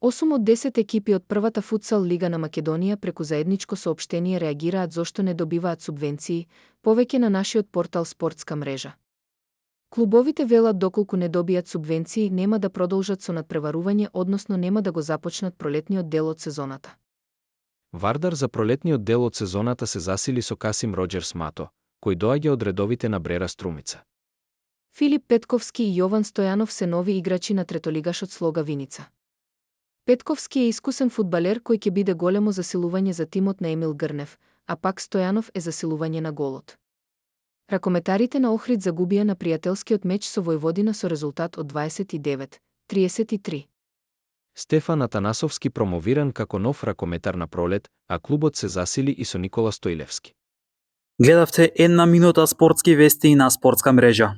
8 од 10 екипи од првата футсал лига на Македонија преку заедничко соопштение реагираат зошто не добиваат субвенции, повеќе на нашиот портал Спортска мрежа. Клубовите велат доколку не добијат субвенции нема да продолжат со надпреварување, односно нема да го започнат пролетниот дел од сезоната. Вардар за пролетниот дел од сезоната се засили со Касим Роџерс Мато, кој доаѓа од редовите на Брера Струмица. Филип Петковски и Јован Стојанов се нови играчи на третолигашот Слога Виница. Петковски е искусен фудбалер кој ќе биде големо засилување за тимот на Емил Грнев, а пак Стојанов е засилување на голот. Ракометарите на Охрид загубија на пријателскиот меч со Војводина со резултат од 29-33. Стефан Атанасовски промовиран како нов ракометар на пролет, а клубот се засили и со Никола Стоилевски. Гледавте една минута спортски вести на Спортска мрежа.